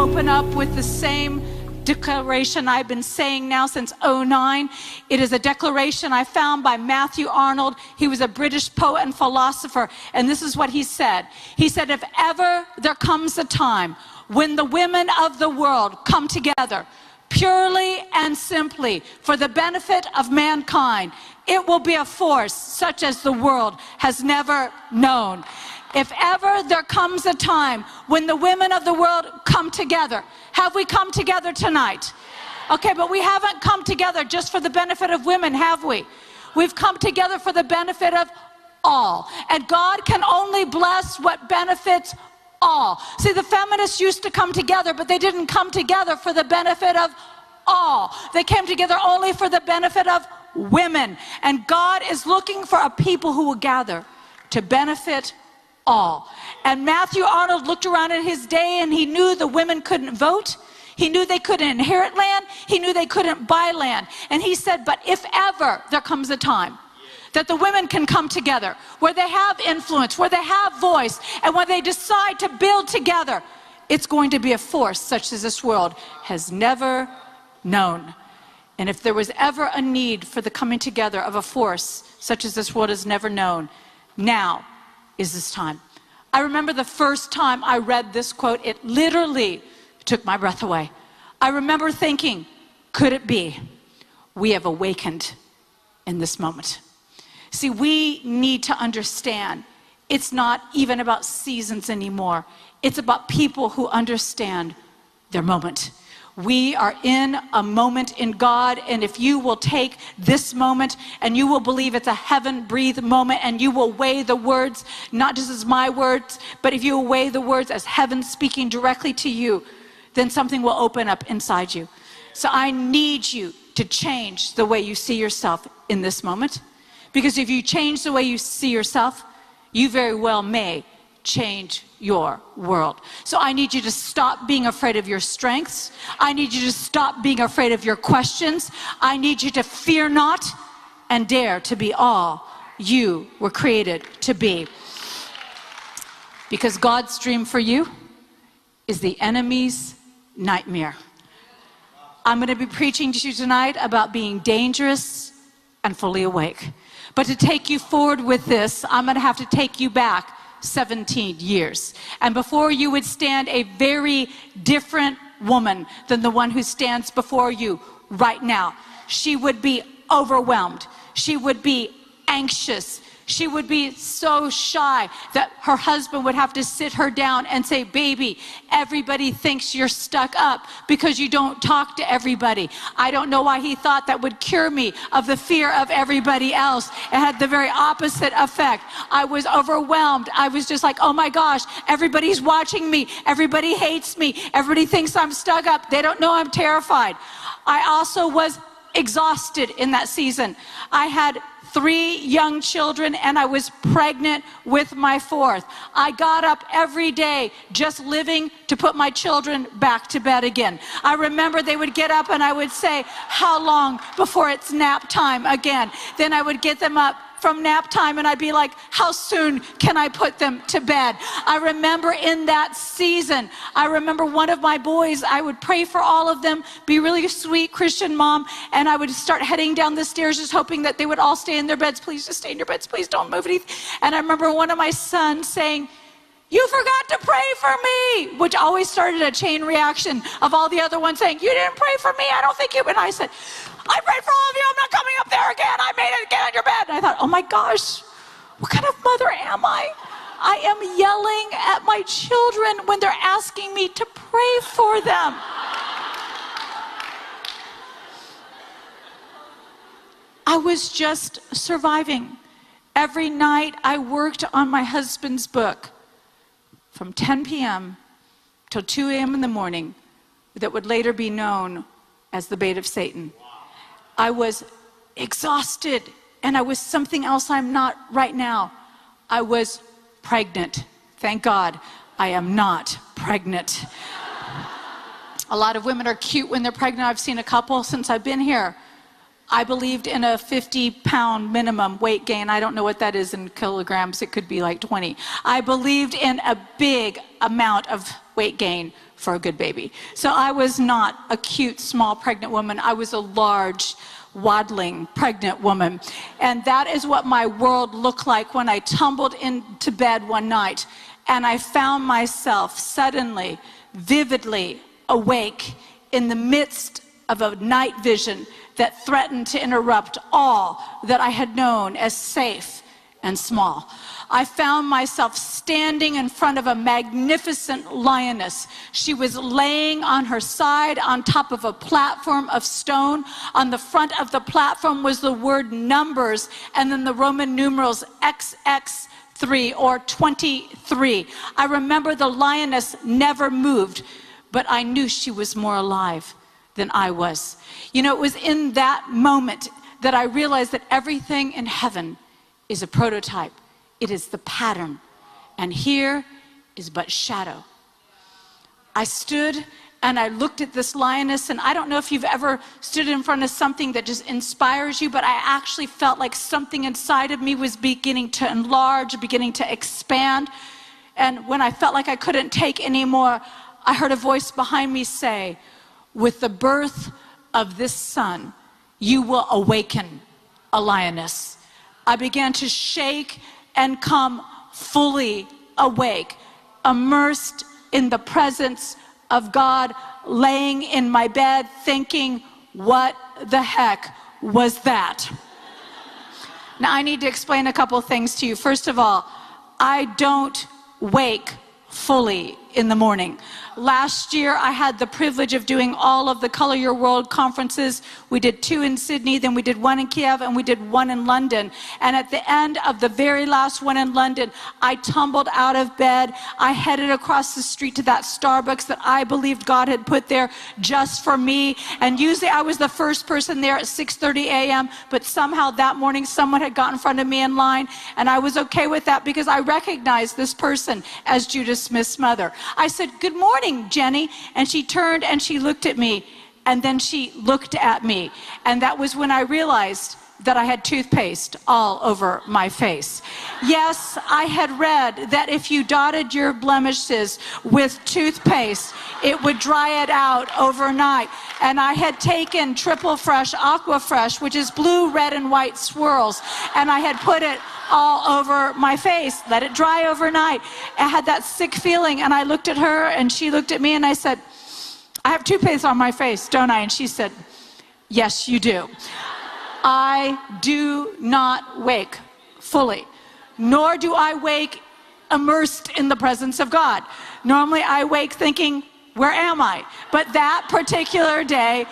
open up with the same declaration I've been saying now since '09. It is a declaration I found by Matthew Arnold. He was a British poet and philosopher, and this is what he said. He said, if ever there comes a time when the women of the world come together purely and simply for the benefit of mankind, it will be a force such as the world has never known. If ever there comes a time when the women of the world come together, have we come together tonight? Okay, but we haven't come together just for the benefit of women, have we? We've come together for the benefit of all. And God can only bless what benefits all. See, the feminists used to come together, but they didn't come together for the benefit of all. They came together only for the benefit of women. And God is looking for a people who will gather to benefit all. And Matthew Arnold looked around in his day and he knew the women couldn't vote. He knew they couldn't inherit land. He knew they couldn't buy land. And he said, but if ever there comes a time that the women can come together, where they have influence, where they have voice, and when they decide to build together, it's going to be a force such as this world has never known. And if there was ever a need for the coming together of a force such as this world has never known, now is this time. I remember the first time I read this quote, it literally took my breath away. I remember thinking, could it be we have awakened in this moment? See, we need to understand it's not even about seasons anymore. It's about people who understand their moment. We are in a moment in God, and if you will take this moment and you will believe it's a heaven-breathed moment, and you will weigh the words, not just as my words, but if you will weigh the words as heaven speaking directly to you, then something will open up inside you. So I need you to change the way you see yourself in this moment, because if you change the way you see yourself, you very well may change your world. So I need you to stop being afraid of your strengths. I need you to stop being afraid of your questions. I need you to fear not and dare to be all you were created to be. Because God's dream for you is the enemy's nightmare. I'm going to be preaching to you tonight about being dangerous and fully awake. But to take you forward with this, I'm going to have to take you back 17 years. And before you would stand a very different woman than the one who stands before you right now. She would be overwhelmed. She would be anxious. She would be so shy that her husband would have to sit her down and say, baby, everybody thinks you're stuck up because you don't talk to everybody. I don't know why he thought that would cure me of the fear of everybody else. It had the very opposite effect. I was overwhelmed. I was just like, oh my gosh, everybody's watching me. Everybody hates me. Everybody thinks I'm stuck up. They don't know I'm terrified. I also was exhausted in that season. I had 3 young children, and I was pregnant with my 4th. I got up every day just living to put my children back to bed again. I remember they would get up and I would say, how long before it's nap time again? Then I would get them up from nap time and I'd be like, how soon can I put them to bed? I remember in that season, I remember one of my boys, I would pray for all of them, be really a sweet Christian mom, and I would start heading down the stairs just hoping that they would all stay in their beds. Please just stay in your beds, please don't move anything. And I remember one of my sons saying, you forgot to pray for me, which always started a chain reaction of all the other ones saying, you didn't pray for me, I don't think you, and I said, I prayed for all of you, I'm not coming up there again, I made it, get on your bed. And I thought, oh my gosh, what kind of mother am I? I am yelling at my children when they're asking me to pray for them. I was just surviving. Every night I worked on my husband's book from 10 p.m. till 2 a.m. in the morning that would later be known as the Bait of Satan. I was exhausted, and I was something else I'm not right now. I was pregnant. Thank God I am not pregnant. A lot of women are cute when they're pregnant. I've seen a couple since I've been here. I believed in a 50-pound minimum weight gain. I don't know what that is in kilograms. It could be like 20. I believed in a big amount of weight gain for a good baby. So I was not a cute, small, pregnant woman. I was a large, waddling, pregnant woman. And that is what my world looked like when I tumbled into bed one night and I found myself suddenly, vividly awake in the midst of a night vision that threatened to interrupt all that I had known as safe and small. I found myself standing in front of a magnificent lioness. She was laying on her side on top of a platform of stone. On the front of the platform was the word numbers and then the Roman numerals XX3 or 23. I remember the lioness never moved, but I knew she was more alive than I was. You know, it was in that moment that I realized that everything in heaven is a prototype. It is the pattern. And here is but shadow. I stood and I looked at this lioness, and I don't know if you've ever stood in front of something that just inspires you, but I actually felt like something inside of me was beginning to enlarge, beginning to expand. And when I felt like I couldn't take anymore, I heard a voice behind me say, "With the birth of this son, you will awaken a lioness." I began to shake and come fully awake, immersed in the presence of God, laying in my bed thinking, what the heck was that? Now I need to explain a couple things to you. First of all, I don't wake fully in the morning. Last year, I had the privilege of doing all of the Color Your World conferences. We did 2 in Sydney, then we did 1 in Kiev, and we did 1 in London. And at the end of the very last one in London, I tumbled out of bed. I headed across the street to that Starbucks that I believed God had put there just for me. And usually I was the first person there at 6:30 a.m., but somehow that morning someone had got in front of me in line, and I was okay with that because I recognized this person as Judah Smith's mother. I said, "Good morning, Jenny." And she turned and she looked at me, and then she looked at me. And that was when I realized that I had toothpaste all over my face. Yes, I had read that if you dotted your blemishes with toothpaste, it would dry it out overnight. And I had taken Triple Fresh, Aqua Fresh, which is blue, red, and white swirls, and I had put it all over my face, let it dry overnight. I had that sick feeling, and I looked at her and she looked at me, and I said, "I have toothpaste on my face, don't I?" And she said, "Yes, you do." I do not wake fully, nor do I wake immersed in the presence of God. Normally I wake thinking, where am I? But that particular day,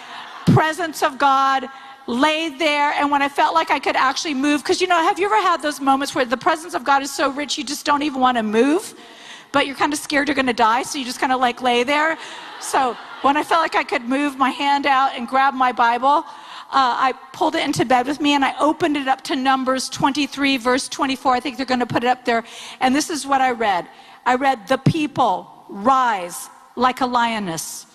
presence of God laid there, and when I felt like I could actually move, because you know, have you ever had those moments where the presence of God is so rich you just don't even want to move, but you're kind of scared you're going to die, so you just kind of like lay there? So when I felt like I could move my hand out and grab my Bible, I pulled it into bed with me, and I opened it up to Numbers 23, verse 24. I think they're going to put it up there. And this is what I read. I read, "The people rise like a lioness.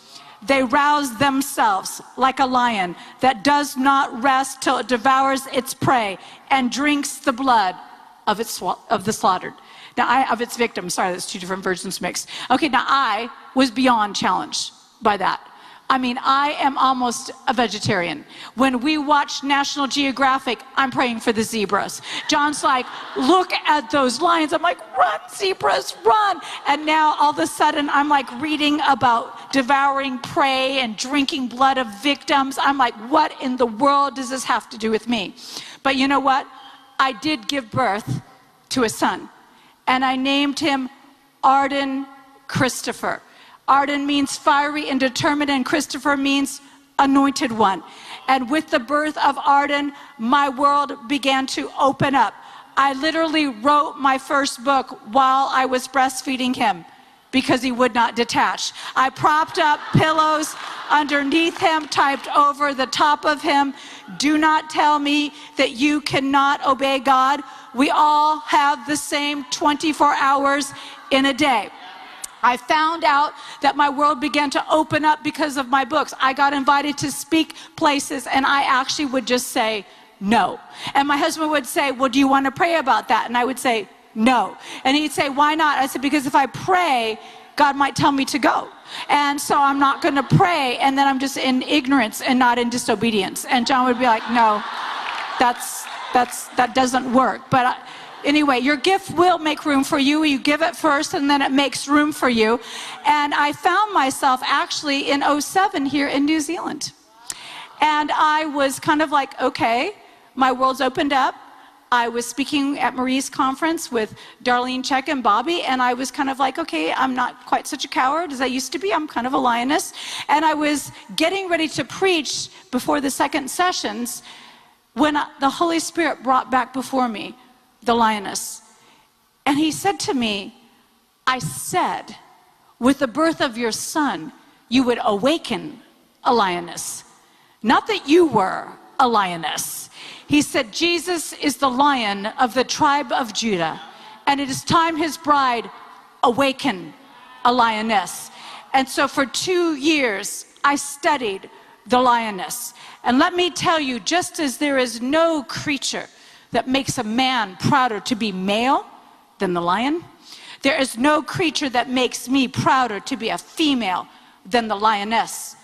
They rouse themselves like a lion that does not rest till it devours its prey and drinks the blood of the slaughtered." Now, of its victims. Sorry, that's 2 different versions mixed. Okay, now I was beyond challenged by that. I mean, I am almost a vegetarian. When we watch National Geographic, I'm praying for the zebras. John's like, "Look at those lions." I'm like, "Run, zebras, run." And now all of a sudden I'm like reading about devouring prey and drinking blood of victims. I'm like, what in the world does this have to do with me? But you know what? I did give birth to a son, and I named him Arden Christopher. Arden means fiery and determined, and Christopher means anointed one. And with the birth of Arden, my world began to open up. I literally wrote my first book while I was breastfeeding him because he would not detach. I propped up pillows underneath him, typed over the top of him, "Do not tell me that you cannot obey God. We all have the same 24 hours in a day." I found out that my world began to open up because of my books. I got invited to speak places, and I actually would just say no. And my husband would say, well, do you want to pray about that? And I would say no. And he'd say, why not? I said, because if I pray, God might tell me to go. And so I'm not going to pray, and then I'm just in ignorance and not in disobedience. And John would be like, no, that doesn't work. But anyway, your gift will make room for you. You give it first, and then it makes room for you. And I found myself actually in 2007 here in New Zealand. And I was kind of like, okay, my world's opened up. I was speaking at Marie's conference with Darlene, Check, and Bobby, and I was kind of like, okay, I'm not quite such a coward as I used to be. I'm kind of a lioness. And I was getting ready to preach before the second sessions when the Holy Spirit brought back before me the lioness. And he said to me, I said, with the birth of your son, you would awaken a lioness. Not that you were a lioness. He said, Jesus is the Lion of the tribe of Judah, and it is time his bride awaken a lioness. And so for 2 years, I studied the lioness. And let me tell you, just as there is no creature that makes a man prouder to be male than the lion, there is no creature that makes me prouder to be a female than the lioness.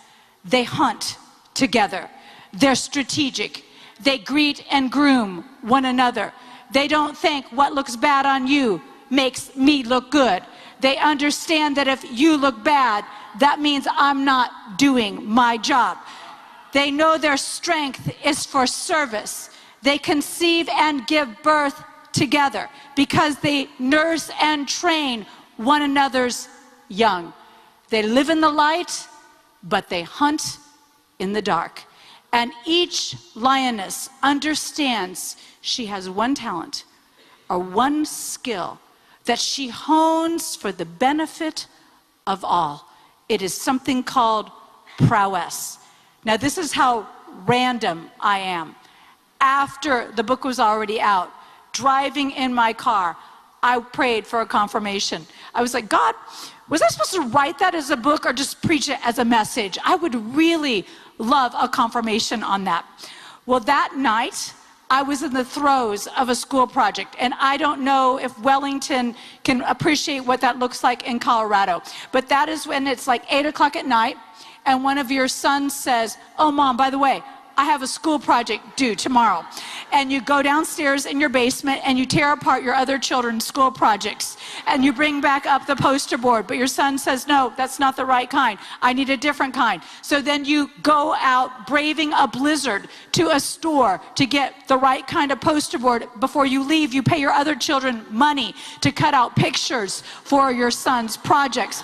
They hunt together. They're strategic. They greet and groom one another. They don't think what looks bad on you makes me look good. They understand that if you look bad, that means I'm not doing my job. They know their strength is for service. They conceive and give birth together because they nurse and train one another's young. They live in the light, but they hunt in the dark. And each lioness understands she has one talent or one skill that she hones for the benefit of all. It is something called prowess. Now, this is how random I am. After the book was already out, driving in my car, I prayed for a confirmation. I was like, God, was I supposed to write that as a book or just preach it as a message? I would really love a confirmation on that. Well, that night, I was in the throes of a school project, and I don't know if Wellington can appreciate what that looks like in Colorado, but that is when it's like 8 o'clock at night, and one of your sons says, oh, Mom, by the way, I have a school project due tomorrow. And you go downstairs in your basement and you tear apart your other children's school projects and you bring back up the poster board, but your son says, no, that's not the right kind. I need a different kind. So then you go out braving a blizzard to a store to get the right kind of poster board. Before you leave, you pay your other children money to cut out pictures for your son's projects.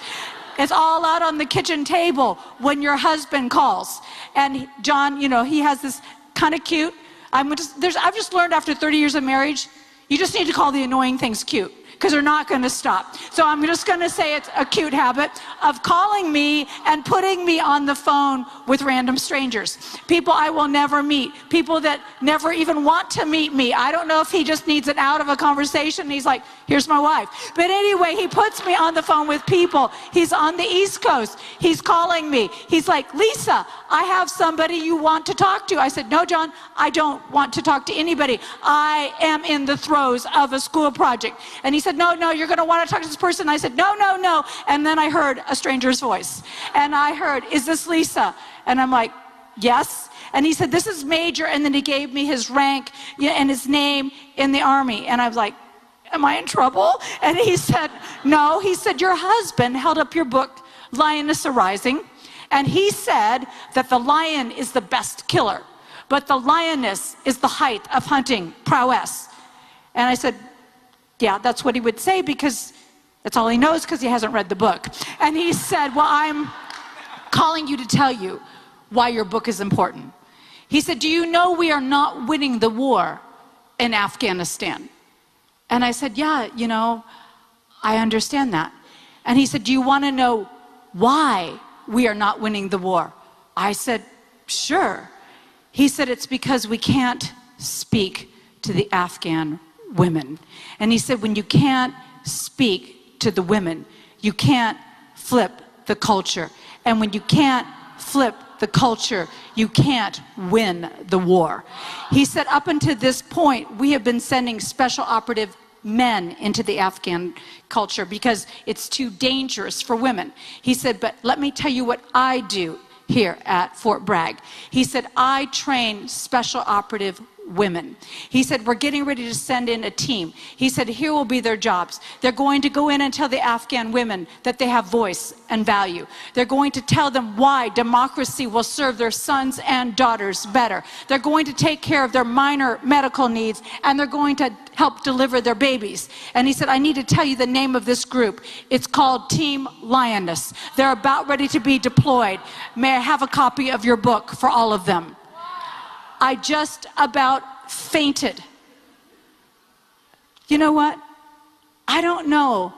It's all out on the kitchen table when your husband calls. And John, you know, he has this kind of cute, I've just learned after 30 years of marriage, you just need to call the annoying things cute, because they're not going to stop. So I'm just going to say it's a cute habit of calling me and putting me on the phone with random strangers. People I will never meet. People that never even want to meet me. I don't know if he just needs it out of a conversation. He's like, here's my wife. But anyway, he puts me on the phone with people. He's on the East Coast. He's calling me. He's like, Lisa, I have somebody you want to talk to. I said, no, John, I don't want to talk to anybody. I am in the throes of a school project. And he said, no, you're going to want to talk to this person. I said, no. And then I heard a stranger's voice. And I heard, is this Lisa? And I'm like, yes. And he said, this is Major. And then he gave me his rank and his name in the Army. And I was like, am I in trouble? And he said, no. He said, your husband held up your book, Lioness Arising. And he said that the lion is the best killer, but the lioness is the height of hunting prowess. And I said, yeah, that's what he would say, because that's all he knows, because he hasn't read the book. And he said, well, I'm calling you to tell you why your book is important. He said, do you know we are not winning the war in Afghanistan? And I said, yeah, you know, I understand that. And he said, do you want to know why we are not winning the war? I said, sure. He said, it's because we can't speak to the Afghan women. And he said, when you can't speak to the women, you can't flip the culture. And when you can't flip the culture, you can't win the war. He said, up until this point, we have been sending special operative men into the Afghan culture because it's too dangerous for women. He said, but let me tell you what I do here at Fort Bragg. He said, I train special operative women. He said, we're getting ready to send in a team. He said, here will be their jobs. They're going to go in and tell the Afghan women that they have voice and value. They're going to tell them why democracy will serve their sons and daughters better. They're going to take care of their minor medical needs, and they're going to help deliver their babies. And he said, I need to tell you the name of this group. It's called Team Lioness. They're about ready to be deployed. May I have a copy of your book for all of them? I just about fainted. You know what? I don't know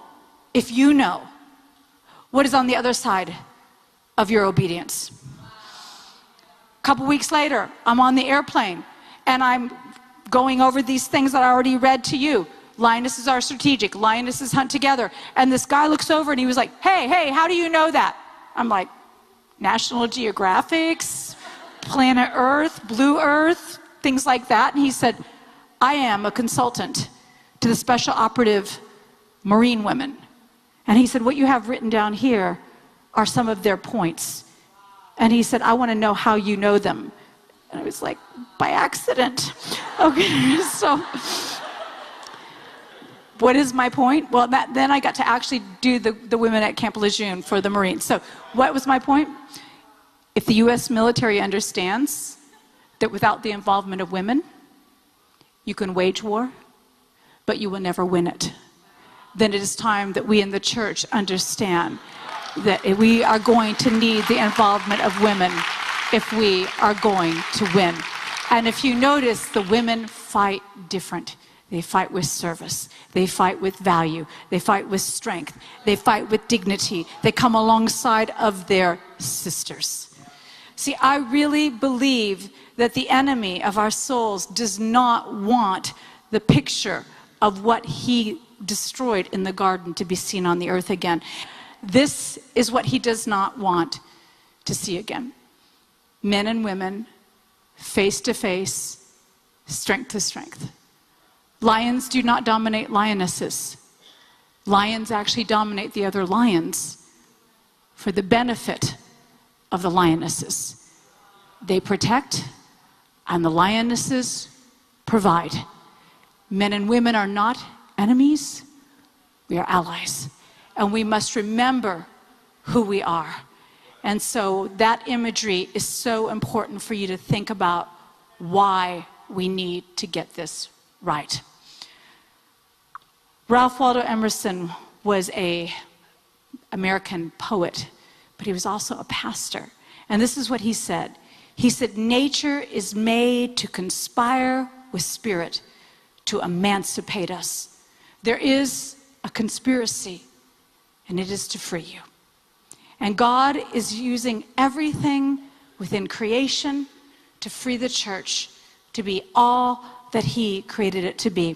if you know what is on the other side of your obedience. A couple weeks later, I'm on the airplane and I'm going over these things that I already read to you. Lionesses are strategic. Lionesses hunt together. And this guy looks over and he was like, hey, how do you know that? I'm like, National Geographic's, Planet Earth, Blue Earth, things like that. And he said, I am a consultant to the special operative Marine women. And he said, what you have written down here are some of their points. And he said, I want to know how you know them. And I was like, by accident. Okay, so what is my point? Well, then I got to actually do the women at Camp Lejeune for the Marines. So what was my point? If the U.S. military understands that without the involvement of women, you can wage war, but you will never win it, then it is time that we in the church understand that we are going to need the involvement of women if we are going to win. And if you notice, the women fight different. They fight with service. They fight with value. They fight with strength. They fight with dignity. They come alongside of their sisters. See, I really believe that the enemy of our souls does not want the picture of what he destroyed in the garden to be seen on the earth again. This is what he does not want to see again. Men and women, face to face, strength to strength. Lions do not dominate lionesses. Lions actually dominate the other lions for the benefit of the lionesses. They protect, and the lionesses provide. Men and women are not enemies, we are allies. And we must remember who we are. And so that imagery is so important for you to think about why we need to get this right. Ralph Waldo Emerson was an American poet, but he was also a pastor. And this is what he said. He said, nature is made to conspire with spirit to emancipate us. There is a conspiracy, and it is to free you. And God is using everything within creation to free the church to be all that he created it to be.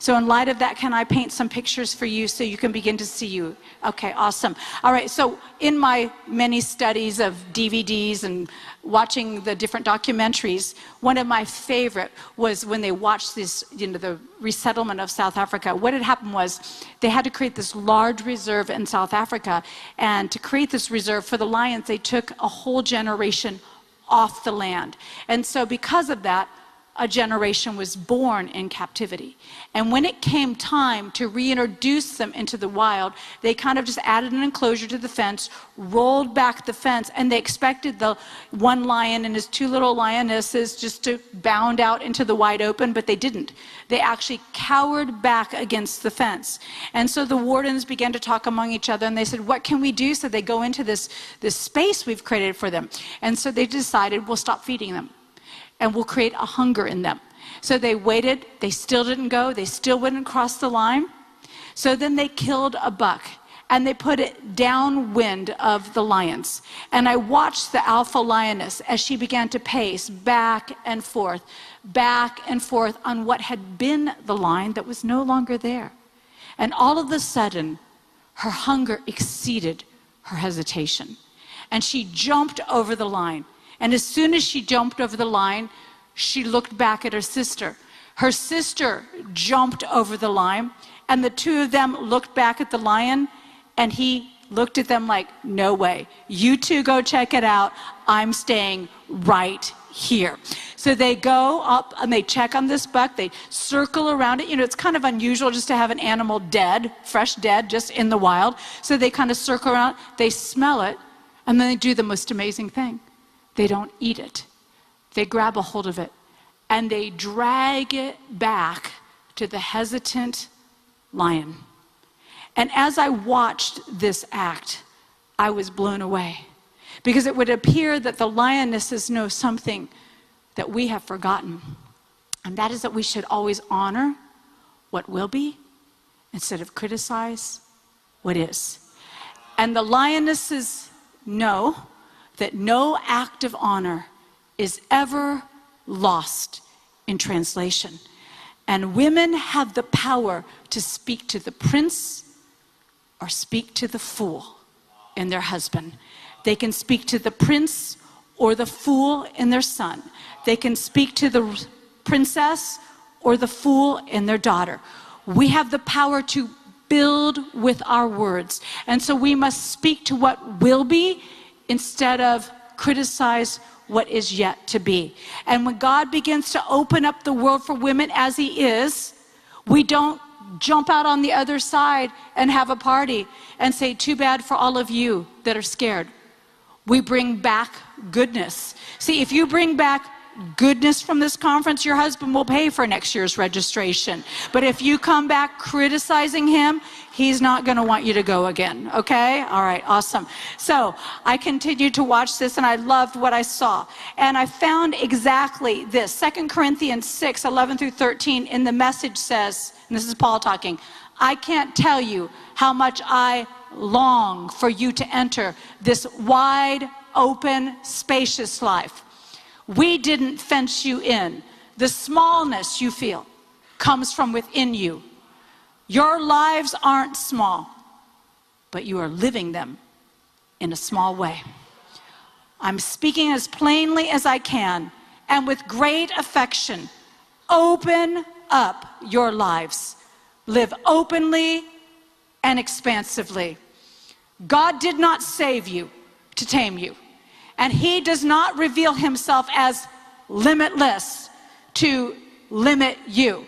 So in light of that, can I paint some pictures for you so you can begin to see you? Okay, awesome. All right, so in my many studies of DVDs and watching the different documentaries, one of my favorite was when they watched this, the resettlement of South Africa. What had happened was they had to create this large reserve in South Africa, and to create this reserve for the lions, they took a whole generation off the land. And so because of that, a generation was born in captivity. And when it came time to reintroduce them into the wild, they kind of just added an enclosure to the fence, rolled back the fence, and they expected the one lion and his two little lionesses just to bound out into the wide open, but they didn't. They actually cowered back against the fence. And so the wardens began to talk among each other, and they said, what can we do? So they go into this space we've created for them. And so they decided, we'll stop feeding them, and we'll create a hunger in them. So they waited, they still didn't go, they still wouldn't cross the line. So then they killed a buck, and they put it downwind of the lions. And I watched the alpha lioness as she began to pace back and forth on what had been the line that was no longer there. And all of a sudden, her hunger exceeded her hesitation. And she jumped over the line. And as soon as she jumped over the line, she looked back at her sister. Her sister jumped over the line, and the two of them looked back at the lion, and he looked at them like, no way. You two go check it out. I'm staying right here. So they go up and they check on this buck. They circle around it. You know, it's kind of unusual just to have an animal dead, fresh dead, just in the wild. So they kind of circle around, they smell it, and then they do the most amazing thing. They don't eat it. They grab a hold of it, and they drag it back to the hesitant lion. And as I watched this act, I was blown away, because it would appear that the lionesses know something that we have forgotten, and that is that we should always honor what will be instead of criticize what is. And the lionesses know that no act of honor is ever lost in translation. And women have the power to speak to the prince or speak to the fool in their husband. They can speak to the prince or the fool in their son. They can speak to the princess or the fool in their daughter. We have the power to build with our words. And so we must speak to what will be instead of criticize what is yet to be. And when God begins to open up the world for women as he is, we don't jump out on the other side and have a party and say, too bad for all of you that are scared. We bring back goodness. See, if you bring back goodness from this conference, your husband will pay for next year's registration. But if you come back criticizing him, he's not going to want you to go again. Okay? All right, awesome. So I continued to watch this, and I loved what I saw. And I found exactly this. 2 Corinthians 6, 11 through 13 in the Message says, and this is Paul talking, I can't tell you how much I long for you to enter this wide open, spacious life. We didn't fence you in. The smallness you feel comes from within you. Your lives aren't small, but you are living them in a small way. I'm speaking as plainly as I can and with great affection. Open up your lives. Live openly and expansively. God did not save you to tame you. And he does not reveal himself as limitless to limit you.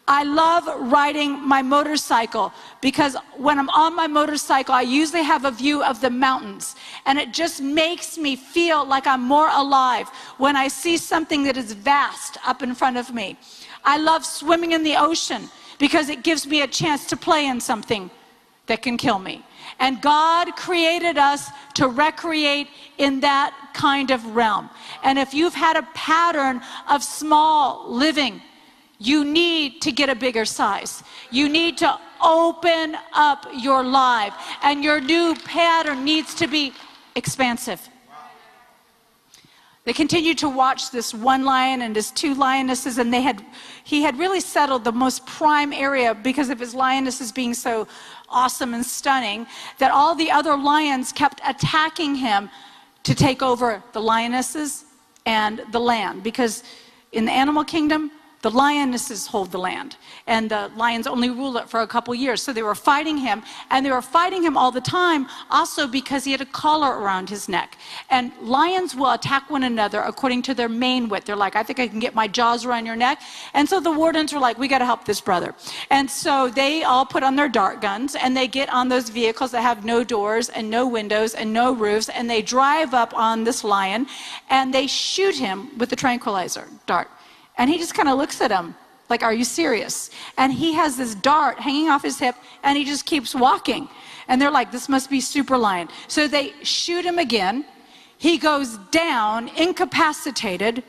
I love riding my motorcycle because when I'm on my motorcycle, I usually have a view of the mountains. And it just makes me feel like I'm more alive when I see something that is vast up in front of me. I love swimming in the ocean because it gives me a chance to play in something that can kill me. And God created us to recreate in that kind of realm. And if you've had a pattern of small living, you need to get a bigger size. You need to open up your life. And your new pattern needs to be expansive. They continued to watch this one lion and his two lionesses, and he had really settled the most prime area because of his lionesses being so awesome and stunning, that all the other lions kept attacking him to take over the lionesses and the land. Because in the animal kingdom, the lionesses hold the land, and the lions only rule it for a couple years. So they were fighting him, and they were fighting him all the time, also because he had a collar around his neck. And lions will attack one another according to their mane width. They're like, I think I can get my jaws around your neck. And so the wardens were like, we got to help this brother. And so they all put on their dart guns, and they get on those vehicles that have no doors and no windows and no roofs, and they drive up on this lion, and they shoot him with the tranquilizer dart. And he just kind of looks at him like, are you serious? And he has this dart hanging off his hip, and he just keeps walking. And they're like, this must be super lion. So they shoot him again. He goes down, incapacitated,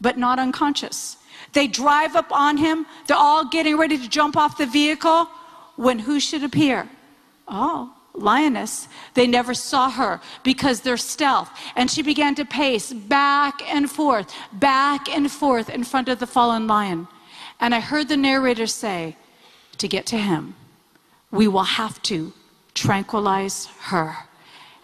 but not unconscious. They drive up on him. They're all getting ready to jump off the vehicle when who should appear? Oh, lioness. They never saw her because they're stealth. And she began to pace back and forth in front of the fallen lion. And I heard the narrator say, to get to him, we will have to tranquilize her.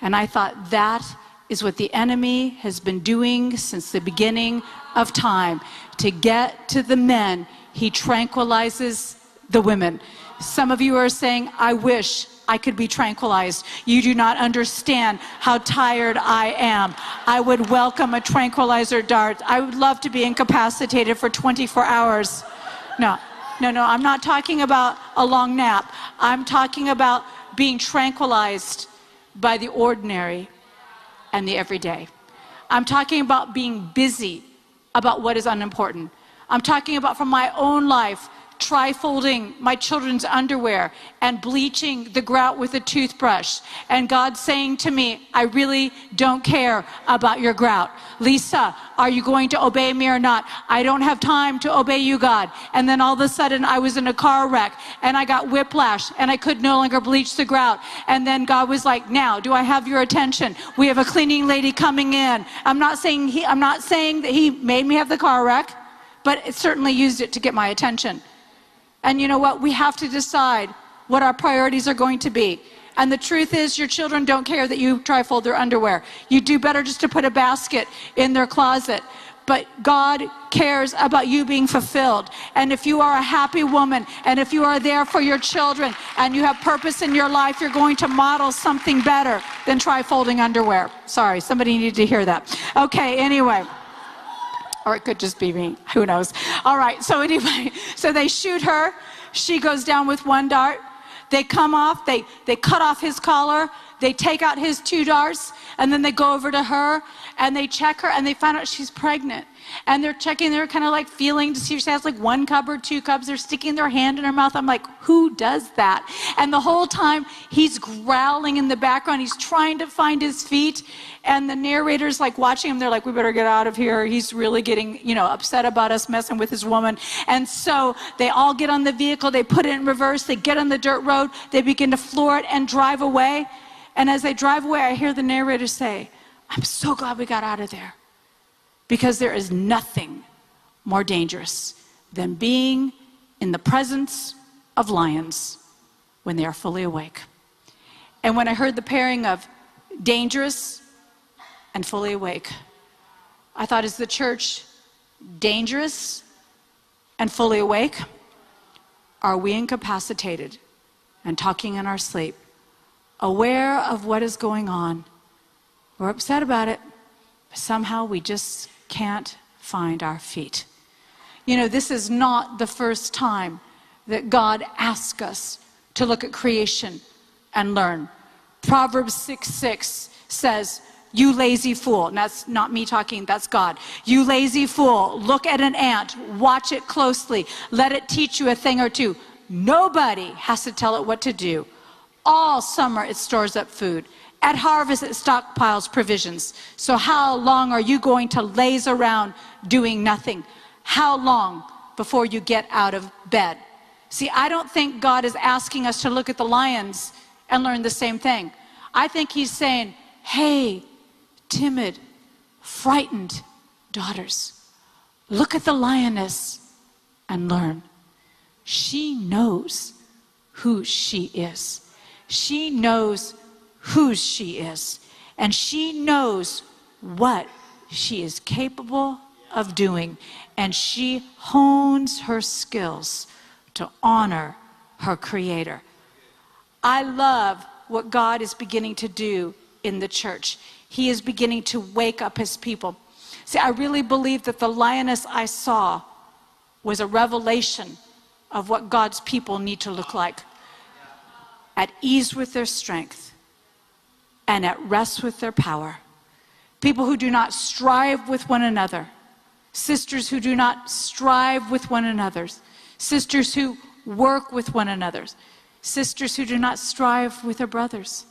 And I thought, that is what the enemy has been doing since the beginning of time. To get to the men, he tranquilizes the women. Some of you are saying, I wish I could be tranquilized. You do not understand how tired I am. I would welcome a tranquilizer dart. I would love to be incapacitated for 24 hours. No, I'm not talking about a long nap. I'm talking about being tranquilized by the ordinary and the everyday. I'm talking about being busy about what is unimportant. I'm talking about from my own life, tri-folding my children's underwear and bleaching the grout with a toothbrush. And God saying to me, I really don't care about your grout. Lisa, are you going to obey me or not? I don't have time to obey you, God. And then all of a sudden I was in a car wreck and I got whiplash and I could no longer bleach the grout. And then God was like, now, do I have your attention? We have a cleaning lady coming in. I'm not saying that he made me have the car wreck, but it certainly used it to get my attention. And you know what? We have to decide what our priorities are going to be. And the truth is, your children don't care that you tri-fold their underwear. You do better just to put a basket in their closet. But God cares about you being fulfilled. And if you are a happy woman, and if you are there for your children, and you have purpose in your life, you're going to model something better than tri-folding underwear. Sorry, somebody needed to hear that. Okay, anyway. Or it could just be me, who knows. All right, so anyway, so they shoot her. She goes down with one dart. They come off, they cut off his collar. They take out his 2 darts, and then they go over to her, and they check her, and they find out she's pregnant. And they're checking, they're kind of like feeling to see if she has like 1 cub or 2 cubs. They're sticking their hand in her mouth. I'm like, who does that? And the whole time, he's growling in the background. He's trying to find his feet. And the narrator's like watching him. They're like, we better get out of here. He's really getting, upset about us messing with his woman. And so they all get on the vehicle. They put it in reverse. They get on the dirt road. They begin to floor it and drive away. And as they drive away, I hear the narrator say, I'm so glad we got out of there. Because there is nothing more dangerous than being in the presence of lions when they are fully awake. And when I heard the pairing of dangerous and fully awake, I thought, is the church dangerous and fully awake? Are we incapacitated and talking in our sleep, aware of what is going on? We're upset about it, but somehow we just can't find our feet. This is not the first time that God asks us to look at creation and learn. Proverbs 6:6 says, you lazy fool. And that's not me talking, that's God. You lazy fool, look at an ant, watch it closely, let it teach you a thing or two. Nobody has to tell it what to do. All summer it stores up food. At harvest, it stockpiles provisions. So how long are you going to laze around doing nothing? How long before you get out of bed? See, I don't think God is asking us to look at the lions and learn the same thing. I think he's saying, hey, timid, frightened daughters, look at the lioness and learn. She knows who she is. She knows whose she is, and she knows what she is capable of doing, and she hones her skills to honor her Creator. I love what God is beginning to do in the church. He is beginning to wake up his people. See, I really believe that the lioness I saw was a revelation of what God's people need to look like. At ease with their strength, and at rest with their power. People who do not strive with one another. Sisters who do not strive with one another. Sisters who work with one another. Sisters who do not strive with their brothers.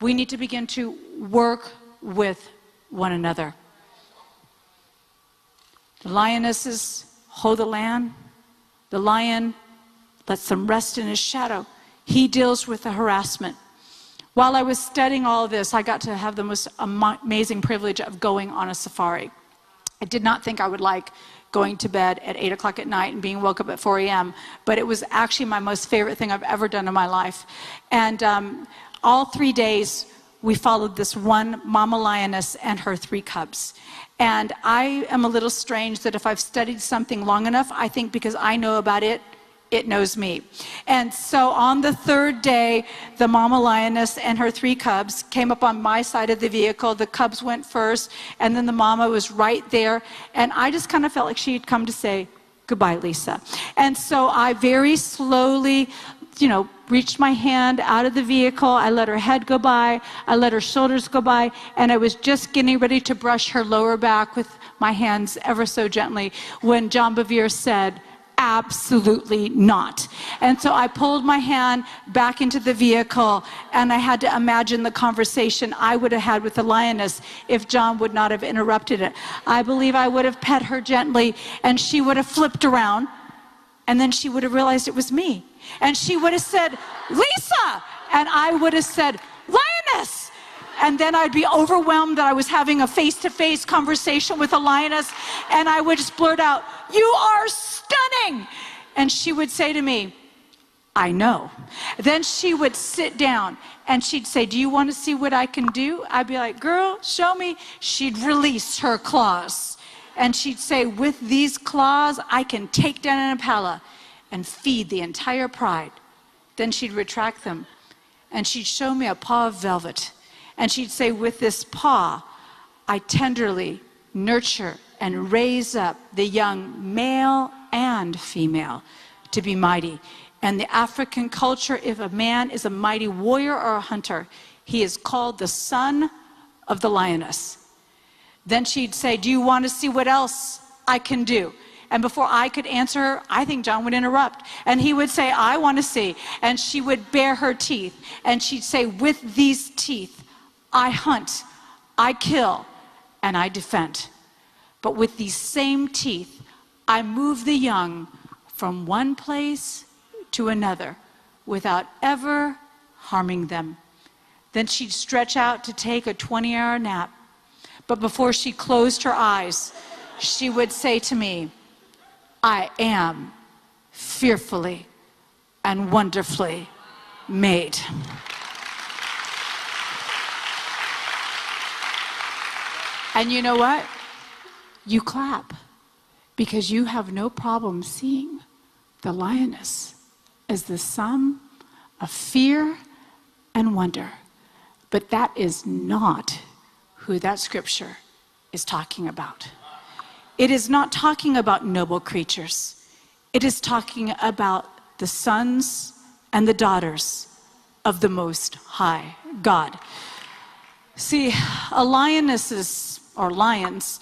We need to begin to work with one another. The lionesses hoe the land. The lion lets them rest in his shadow. He deals with the harassment. While I was studying all of this, I got to have the most amazing privilege of going on a safari. I did not think I would like going to bed at 8 o'clock at night and being woke up at 4 a.m., but it was actually my most favorite thing I've ever done in my life. And all 3 days, we followed this one mama lioness and her 3 cubs. And I am a little strange that if I've studied something long enough, I think because I know about it, it knows me. And so on the 3rd day, the mama lioness and her 3 cubs came up on my side of the vehicle. The cubs went first, and then the mama was right there. And I just kind of felt like she had come to say, goodbye, Lisa. And so I very slowly, reached my hand out of the vehicle. I let her head go by. I let her shoulders go by. And I was just getting ready to brush her lower back with my hands ever so gently when John Bevere said, absolutely not. And so I pulled my hand back into the vehicle, and I had to imagine the conversation I would have had with the lioness if John would not have interrupted it. I believe I would have pet her gently, and she would have flipped around, and then she would have realized it was me. And she would have said, Lisa! And I would have said, lioness! And then I'd be overwhelmed that I was having a face-to-face conversation with a lioness, and I would just blurt out, you are stunning! And she would say to me, I know. Then she would sit down and she'd say, do you want to see what I can do? I'd be like, girl, show me. She'd release her claws. And she'd say, with these claws, I can take down an impala and feed the entire pride. Then she'd retract them and she'd show me a paw of velvet. And she'd say, with this paw, I tenderly nurture and raise up the young male and female to be mighty. And the African culture, if a man is a mighty warrior or a hunter, he is called the son of the lioness. Then she'd say, do you want to see what else I can do? And before I could answer her, I think John would interrupt. And he would say, I want to see. And she would bare her teeth. And she'd say, with these teeth, I hunt, I kill, and I defend. But with these same teeth, I move the young from one place to another without ever harming them. Then she'd stretch out to take a 20-hour nap. But before she closed her eyes, she would say to me, I am fearfully and wonderfully made. And you know what? You clap because you have no problem seeing the lioness as the sum of fear and wonder. But that is not who that scripture is talking about. It is not talking about noble creatures. It is talking about the sons and the daughters of the Most High God. See, a lioness's or lion's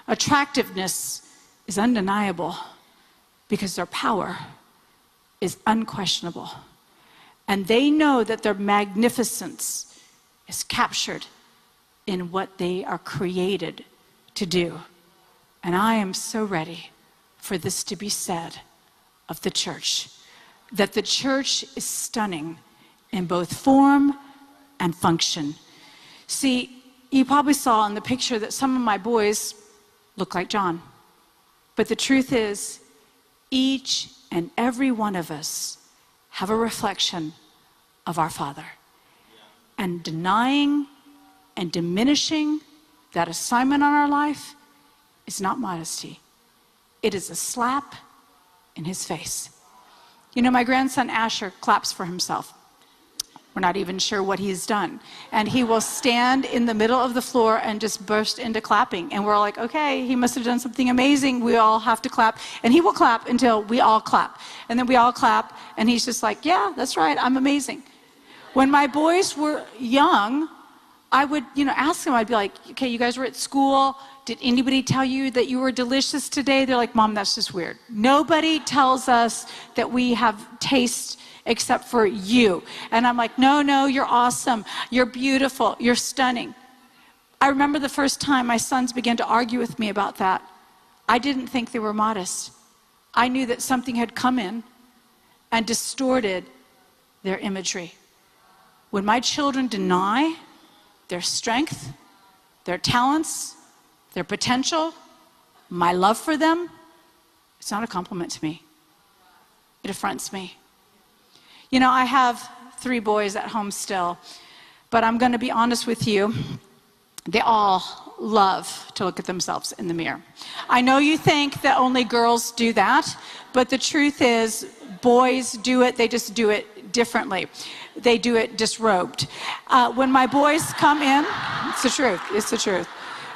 attractiveness is undeniable because their power is unquestionable. And they know that their magnificence is captured in what they are created to do. And I am so ready for this to be said of the church, that the church is stunning in both form and function. See, you probably saw in the picture that some of my boys look like John. But the truth is, each and every one of us have a reflection of our Father. And denying and diminishing that assignment on our life is not modesty. It is a slap in his face. You know, my grandson Asher claps for himself. We're not even sure what he's done. And he will stand in the middle of the floor and just burst into clapping. And we're like, okay, he must have done something amazing. We all have to clap. And he will clap until we all clap. And then we all clap. And he's just like, yeah, that's right, I'm amazing. When my boys were young, I would, ask them, I'd be like, okay, you guys were at school. Did anybody tell you that you were delicious today? They're like, Mom, that's just weird. Nobody tells us that we have taste except for you. And I'm like, no, you're awesome. You're beautiful. You're stunning. I remember the first time my sons began to argue with me about that. I didn't think they were modest. I knew that something had come in and distorted their imagery. When my children deny their strength, their talents, their potential, my love for them, it's not a compliment to me. It affronts me. I have 3 boys at home still, But I'm going to be honest with you. They all love to look at themselves in the mirror. I know you think that only girls do that, but the truth is boys do it. They just do it differently. They do it disrobed. When my boys come in, it's the truth. It's the truth.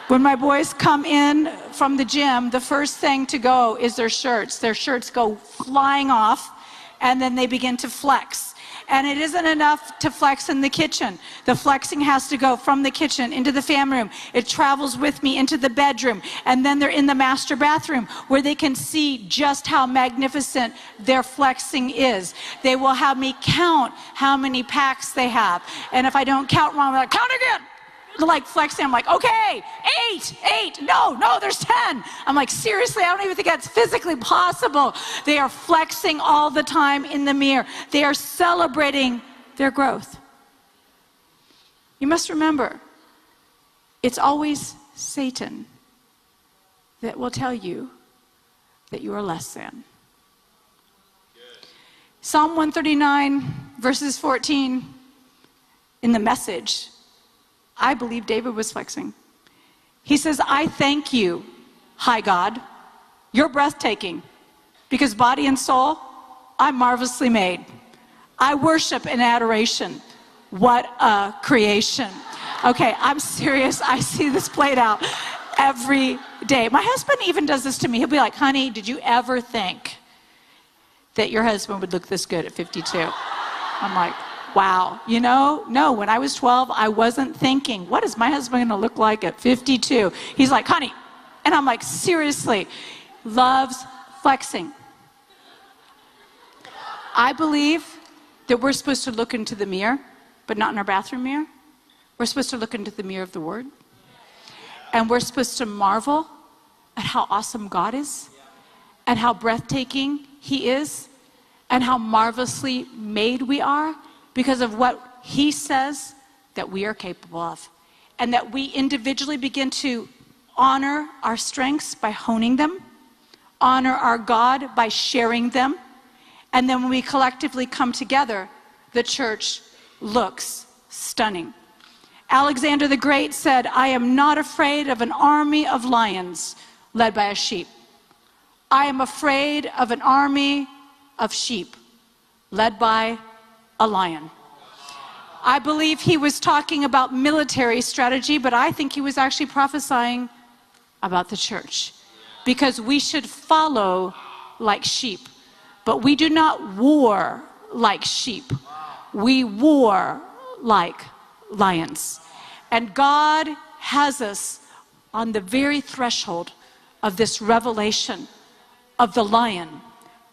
When my boys come in from the gym, the first thing to go is their shirts. Their shirts go flying off, and then they begin to flex. And it isn't enough to flex in the kitchen. The flexing has to go from the kitchen into the family room. It travels with me into the bedroom. And then they're in the master bathroom where they can see just how magnificent their flexing is. They will have me count how many packs they have. And if I don't count wrong, I'm like, count again. Like flexing, I'm like, okay, 8, no, there's 10. I'm like, seriously, I don't even think that's physically possible. They are flexing all the time in the mirror. They are celebrating their growth. You must remember, it's always Satan that will tell you that you are less than. Psalm 139, verses 14, in the Message, I believe David was flexing. He says, I thank you, high God. You're breathtaking, because body and soul, I'm marvelously made. I worship in adoration. What a creation. Okay, I'm serious. I see this played out every day. My husband even does this to me. He'll be like, honey, did you ever think that your husband would look this good at 52? I'm like, wow, you know, no, when I was 12, I wasn't thinking, what is my husband going to look like at 52? He's like, honey. And I'm like, seriously, loves flexing. I believe that we're supposed to look into the mirror, but not in our bathroom mirror. We're supposed to look into the mirror of the Word. And we're supposed to marvel at how awesome God is, and how breathtaking He is, and how marvelously made we are, because of what He says that we are capable of. And that we individually begin to honor our strengths by honing them, honor our God by sharing them, and then when we collectively come together, the church looks stunning. Alexander the Great said, I am not afraid of an army of lions led by a sheep. I am afraid of an army of sheep led by a lion. I believe he was talking about military strategy, but I think he was actually prophesying about the church, because we should follow like sheep, but we do not war like sheep. We war like lions. And God has us on the very threshold of this revelation of the lion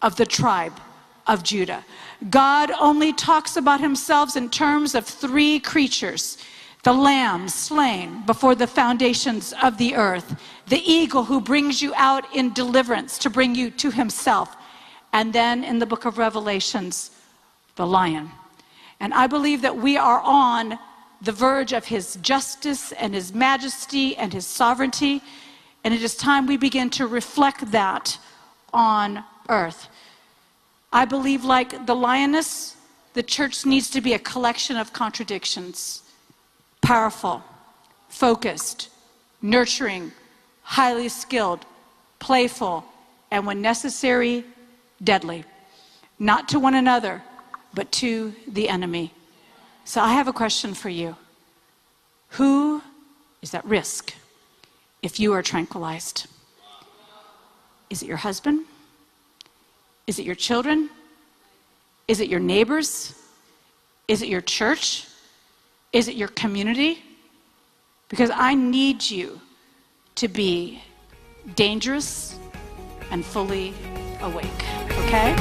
of the tribe of Judah. God only talks about himself in terms of three creatures: the lamb slain before the foundations of the earth, the eagle who brings you out in deliverance to bring you to himself, and then in the book of Revelations, the lion. And I believe that we are on the verge of his justice and his majesty and his sovereignty, and it is time we begin to reflect that on earth. I believe, like the lioness, the church needs to be a collection of contradictions: powerful, focused, nurturing, highly skilled, playful, and when necessary, deadly. Not to one another, but to the enemy. So I have a question for you. Who is at risk if you are tranquilized? Is it your husband? Is it your children? Is it your neighbors? Is it your church? Is it your community? Because I need you to be dangerous and fully awake, okay?